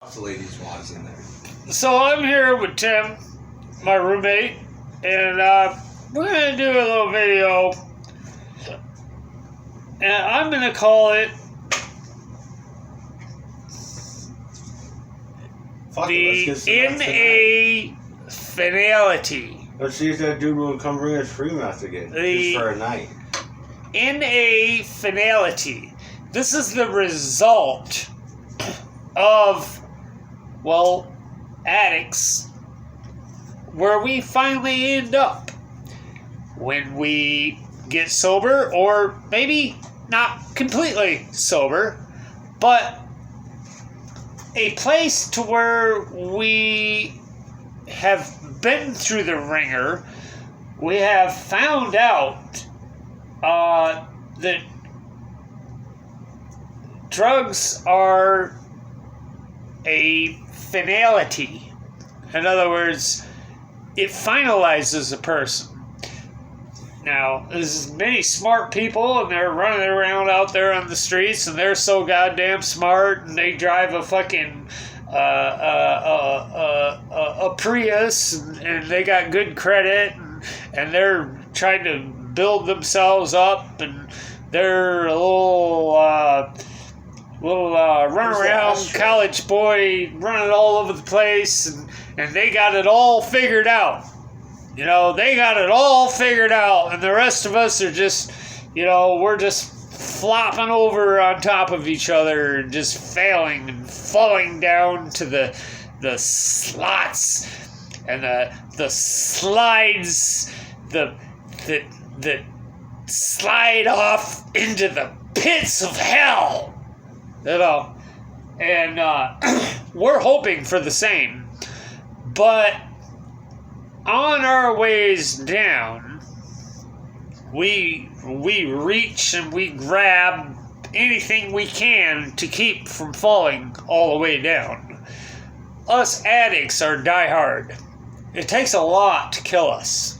Lots of ladies' wands in there. So I'm here with Tim, my roommate, and we're going to do a little video. And I'm going to call it the NA Finality. Let's see if that dude will come bring us free meth again. Just for a night. NA Finality. This is the result of, well, addicts, where we finally end up when we get sober, or maybe not completely sober, but a place to where we have been through the ringer. We have found out that drugs are a finality. In other words, it finalizes a person. Now, there's many smart people, and they're running around out there on the streets, and they're so goddamn smart, and they drive a fucking a Prius, and they got good credit, and they're trying to build themselves up, and they're a little run around college boy running all over the place, and they got it all figured out. You know, they got it all figured out, and the rest of us are just, you know, we're just flopping over on top of each other and just failing and falling down to the slots and the slides that slide off into the pits of hell. You know, and we're hoping for the same, but on our ways down, we reach and we grab anything we can to keep from falling all the way down. Us addicts are diehard. It takes a lot to kill us.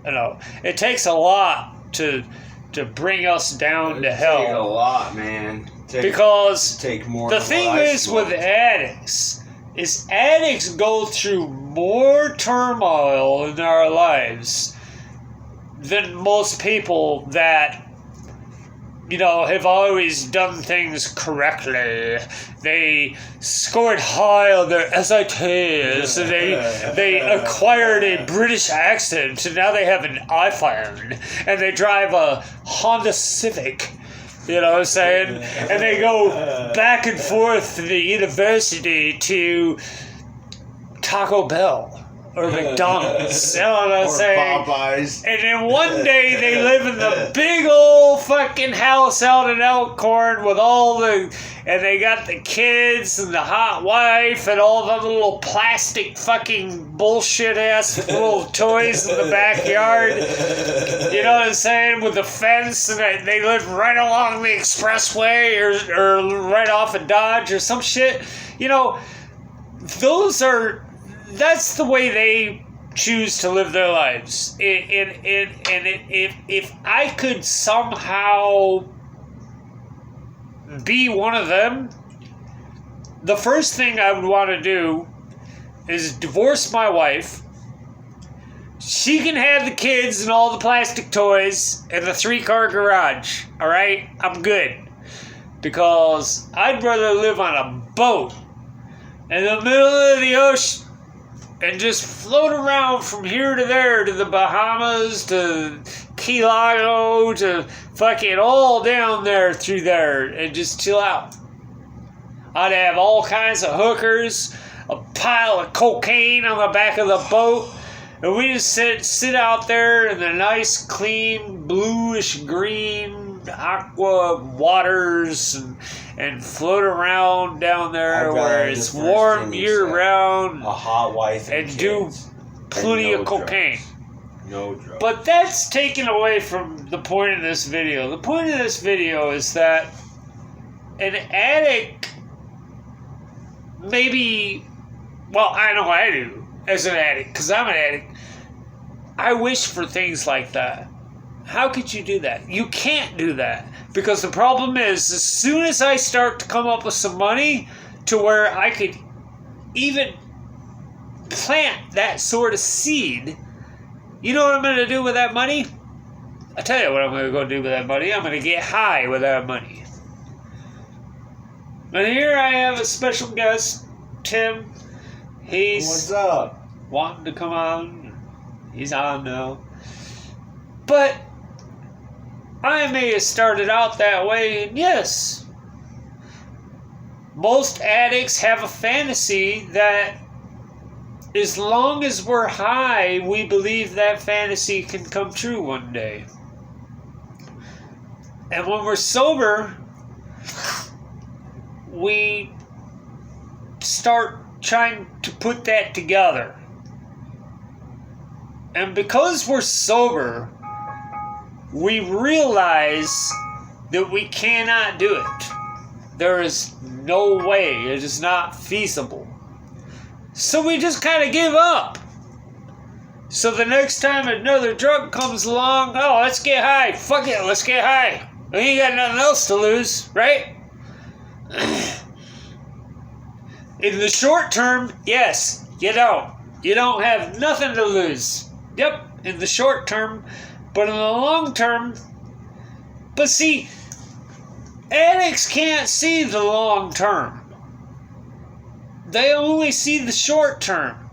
You know, it takes a lot to bring us down to hell. It takes a lot, man. Because more the thing is with addicts go through more turmoil in our lives than most people that, you know, have always done things correctly. They scored high on their SATs, and they acquired a British accent, and now they have an iPhone, and they drive a Honda Civic. You know what I'm saying? And they go back and forth to the university to Taco Bell or McDonald's. You know what I'm saying? Popeyes. And then one day they live in the big old fucking house out in Elkhorn with and they got the kids and the hot wife and all the little plastic fucking bullshit ass little toys in the backyard. You know what I'm saying? With the fence, and they live right along the expressway or right off of Dodge or some shit. You know, that's the way they choose to live their lives. If I could somehow be one of them, the first thing I would want to do is divorce my wife. She can have the kids and all the plastic toys and the 3-car garage. All right? I'm good. Because I'd rather live on a boat in the middle of the ocean and just float around from here to there, to the Bahamas, to Key Largo, to fucking all down there through there, and just chill out. I'd have all kinds of hookers, a pile of cocaine on the back of the boat, and we just sit out there in the nice, clean, bluish green aqua waters and float around down there where it's warm year-round. A hot wife and do plenty of cocaine. No drugs. But that's taken away from the point of this video. The point of this video is that an addict maybe, well, I know I do as an addict, because I'm an addict. I wish for things like that. How could you do that? You can't do that. Because the problem is, as soon as I start to come up with some money to where I could even plant that sort of seed, you know what I'm going to do with that money? I tell you what I'm going to go do with that money. I'm going to get high with that money. And here I have a special guest, Tim. He's What's up? wanting to come on. He's on now. But I may have started out that way, and yes, most addicts have a fantasy that as long as we're high, we believe that fantasy can come true one day. And when we're sober, we start trying to put that together. And because we're sober, we realize that we cannot do it. There is no way. It is not feasible. So we just kind of give up. So the next time another drug comes along, oh, let's get high. Fuck it, let's get high. We ain't got nothing else to lose, right? In the short term, yes, you don't. You don't have nothing to lose. Yep, in the short term. But in the long term, but see, addicts can't see the long term. They only see the short term.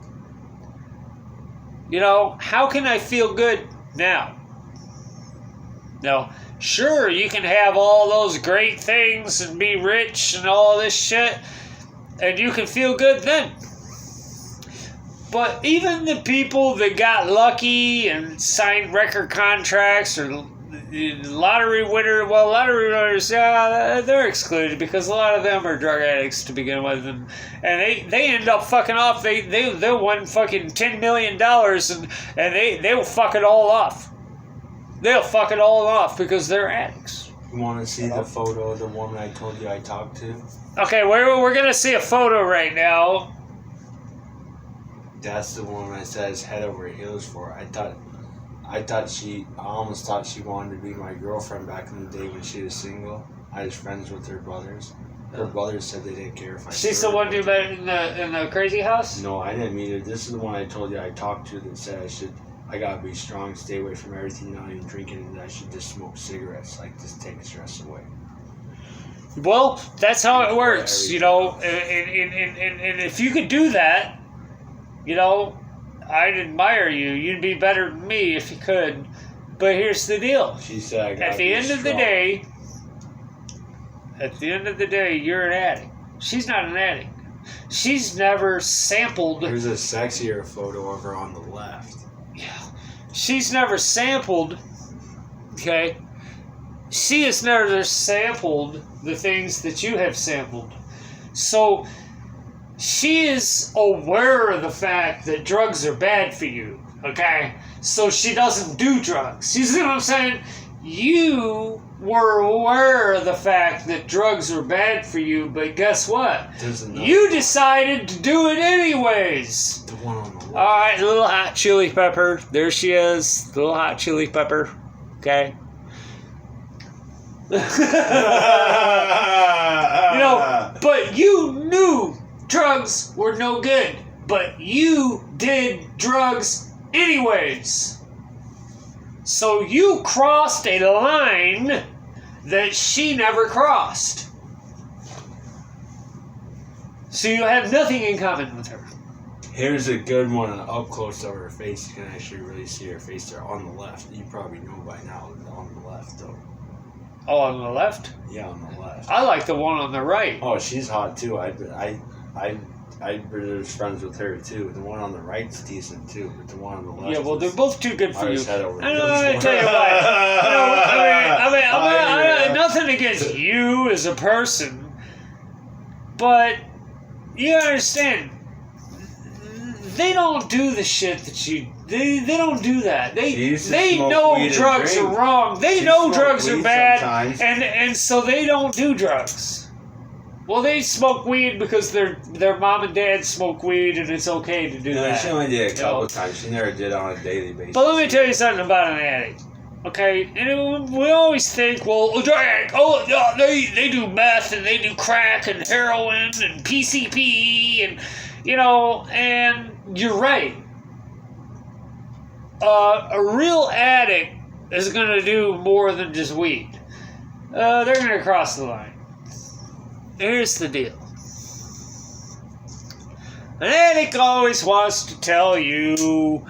You know, how can I feel good now? No, sure, you can have all those great things and be rich and all this shit, and you can feel good then. But even the people that got lucky and signed record contracts or lottery winners, they're excluded because a lot of them are drug addicts to begin with, and they end up fucking off. They'll win fucking $10 million and they'll fuck it all off. They'll fuck it all off because they're addicts. You want to see the photo of the woman I told you I talked to? Okay, we're gonna see a photo right now. That's the woman I said is head over heels for. I almost thought she wanted to be my girlfriend back in the day when she was single. I was friends with her brothers. Her brothers said they didn't care if I. She's the one you met in the crazy house? No, I didn't meet her. This is the one I told you I talked to that said I gotta be strong, stay away from everything, not even drinking, and I should just smoke cigarettes, like just take the stress away. Well, that's how it works, you know. And if you could do that, you know, I'd admire you. You'd be better than me if you could. But here's the deal. She said I gotta At the end of the day, you're an addict. She's not an addict. She's never sampled. There's a sexier photo of her on the left. Yeah. She's never sampled, okay? She has never sampled the things that you have sampled. So she is aware of the fact that drugs are bad for you, okay? So she doesn't do drugs. You see what I'm saying? You were aware of the fact that drugs are bad for you, but guess what? You decided to do it anyways. The one on the left. Alright, little hot chili pepper. There she is. Little hot chili pepper. Okay? You know, but you knew drugs were no good. But you did drugs anyways. So you crossed a line that she never crossed. So you have nothing in common with her. Here's a good one up close of her face. You can actually really see her face there on the left. You probably know by now on the left, though. Oh, on the left? Yeah, on the left. I like the one on the right. Oh, she's hot too. I was friends with her too. The one on the right's decent too, but the one on the left. Yeah, well, they're both too good for you. Head over I tell you what. I mean, nothing against you as a person, but you understand. They don't do the shit that you. They don't do that. They know drugs are wrong. They know drugs are bad, and so they don't do drugs. Well, they smoke weed because their mom and dad smoke weed, and it's okay to do that. She only did a couple times. She never did it on a daily basis. But let me tell you something about an addict. Okay, and we always think, well, they do meth and they do crack and heroin and PCP You know, and you're right. A real addict is going to do more than just weed. They're going to cross the line. Here's the deal. An addict always wants to tell you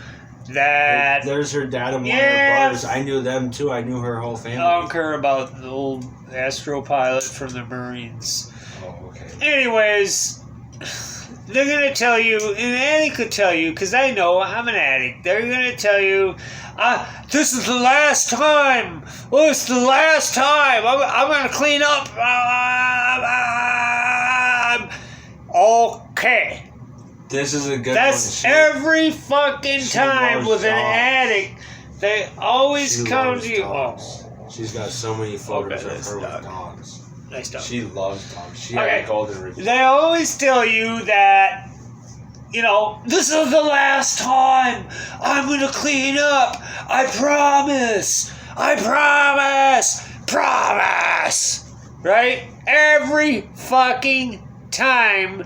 that... There's her dad and one of her brothers. I knew them too. I knew her whole family. I don't care about the old astro pilot from the Marines. Oh, okay. Anyways, they're going to tell you, and an addict could tell you, because I know I'm an addict, they're going to tell you, this is the last time. Oh, it's the last time. I'm going to clean up. Okay. This is a good That's one. every fucking time with an dogs. addict. They always She come loves to you. dogs. She's got so many photos Okay, of her that's with dogs. Nice dog. She loves dogs. She Okay. had a golden retriever. They always tell you that, you know, this is the last time. I'm going to clean up. I promise. I promise. Promise. Right? Every fucking time.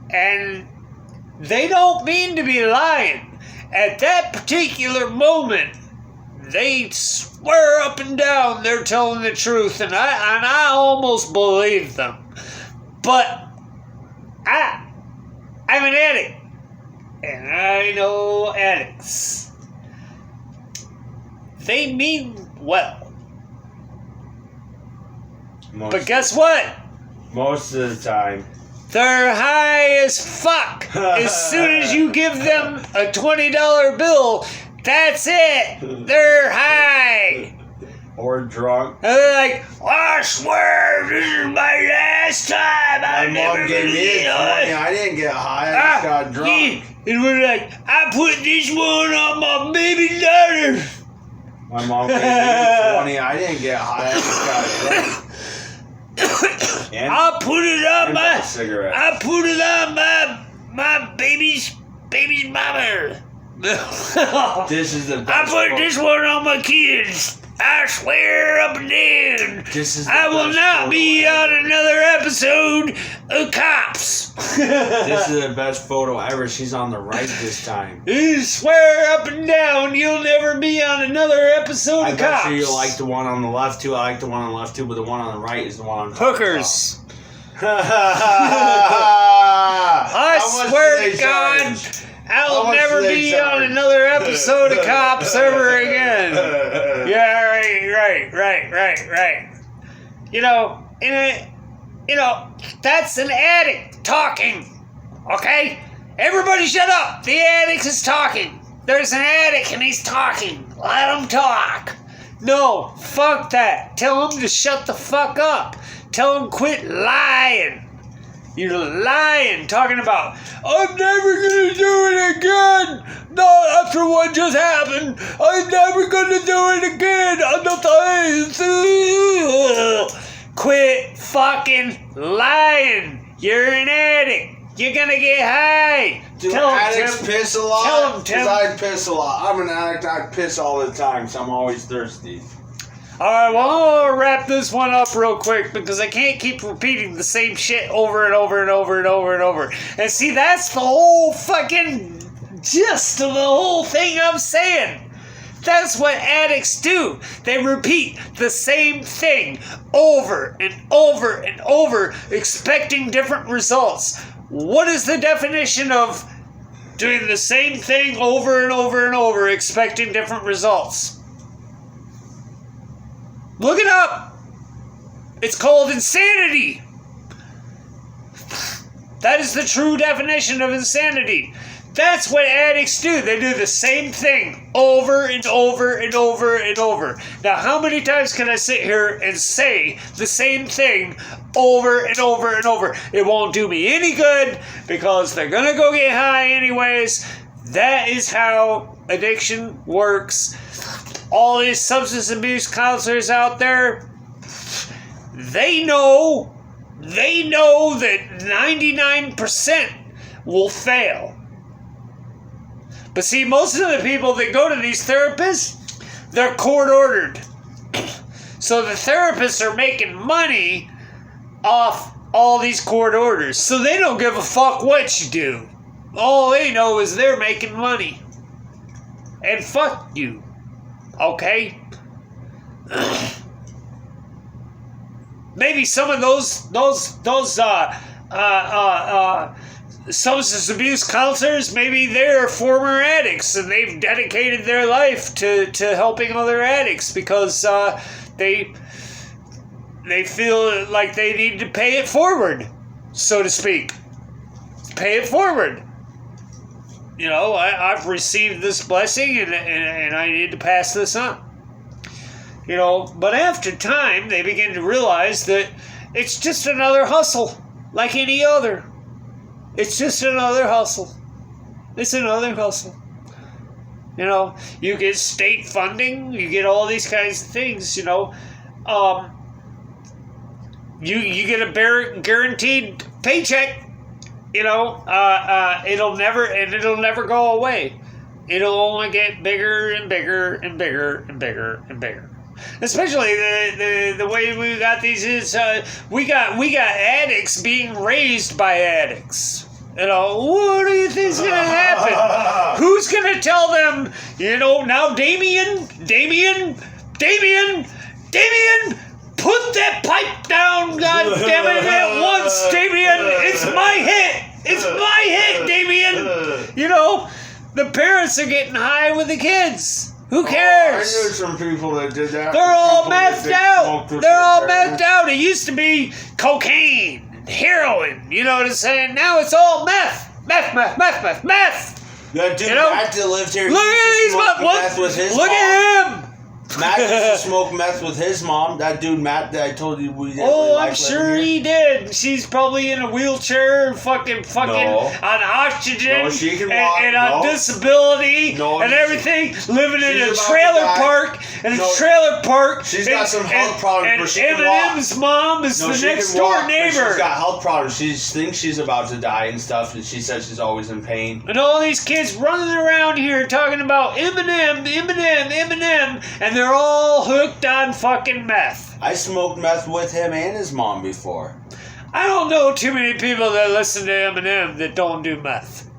And they don't mean to be lying. At that particular moment, they swear up and down they're telling the truth, and I almost believe them. But I'm an addict, and I know addicts. They mean well. But guess what? Most of the time. They're high as fuck. As soon as you give them a $20 bill, that's it. They're high. Or drunk. And they're like, I swear this is my last time. My I'm never mom gave gonna me get a 20. high. I didn't get high. I just got drunk. And we're like, I put this one on my baby daughter. My mom gave me a 20. I didn't get high. I just got drunk. And I put it on bought a cigarette. I put it on my baby's mama. This is the I best. put this one on my kids. I swear up and down. This is the I will best not photo be ever. on another episode of Cops. This is the best photo ever. She's on the right this time. You swear up and down you'll never be on another episode I of bet Cops. you like the one on the left too. I like the one on the left too, but the one on the right is the one on the Hookers. I I swear to God, I'll never be on another episode of Cops ever again. Yeah, right. You know, that's an addict talking. Okay? Everybody shut up. The addict is talking. There's an addict and he's talking. Let him talk. No, fuck that. Tell him to shut the fuck up. Tell him quit lying. You're lying, talking about, I'm never gonna do it again. Not after what just happened. I'm never gonna do it again. I'm not lying. Quit fucking lying. You're an addict. You're gonna get high. Do Tell him, addicts Tim. piss a lot? Tell him, Tim. Because I piss a lot. I'm an addict. I piss all the time, so I'm always thirsty. Alright, well, I'm gonna wrap this one up real quick because I can't keep repeating the same shit over and over and over and over and over. And see, that's the whole fucking gist of the whole thing I'm saying. That's what addicts do. They repeat the same thing over and over and over, expecting different results. What is the definition of doing the same thing over and over and over, expecting different results? Look it up. It's called insanity. That is the true definition of insanity. That's what addicts do. They do the same thing over and over and over and over. Now, how many times can I sit here and say the same thing over and over and over? It won't do me any good because they're going to go get high anyways. That is how addiction works. All these substance abuse counselors out there, they know that 99% will fail. But see, most of the people that go to these therapists, they're court ordered. So the therapists are making money off all these court orders. So they don't give a fuck what you do. All they know is they're making money. And fuck you. Okay? Maybe some of those substance abuse counselors, maybe they're former addicts and they've dedicated their life to helping other addicts because they feel like they need to pay it forward, so to speak. Pay it forward. You know, I've received this blessing and I need to pass this on. You know, but after time, they begin to realize that it's just another hustle, like any other. It's just another hustle. It's another hustle. You know, you get state funding, you get all these kinds of things, you know. You get a guaranteed paycheck, you know. It'll never go away. It'll only get bigger and bigger and bigger and bigger and bigger. Especially the way we got these is we got addicts being raised by addicts. You know, what do you think's gonna happen? Who's gonna tell them? You know, now Damien, put that pipe down, God damn it, at once, Damien. It's my hit, Damien. You know, the parents are getting high with the kids. Who cares? I knew some people that did that. They're all methed out. They're all methed out. It used to be cocaine and heroin. You know what I'm saying? Now it's all meth. Meth. That dude, You know? Matt that lived here. Look Meth with his Look mom. at him. Matt used to smoke meth with his mom. That dude, Matt, that I told you we didn't really Oh, like I'm sure living here. he did. She's probably in a wheelchair, fucking No. on oxygen, No, she can walk. and on No. disability No, and everything, living in she's a about to trailer die. park. No. She's got some health problems, but she can walk. Eminem's mom is No, the she next can door walk, but neighbor. she's got health problems. She thinks she's about to die and stuff, and she says she's always in pain. And all these kids running around here talking about Eminem, and they're all hooked on fucking meth. I smoked meth with him and his mom before. I don't know too many people that listen to Eminem that don't do meth.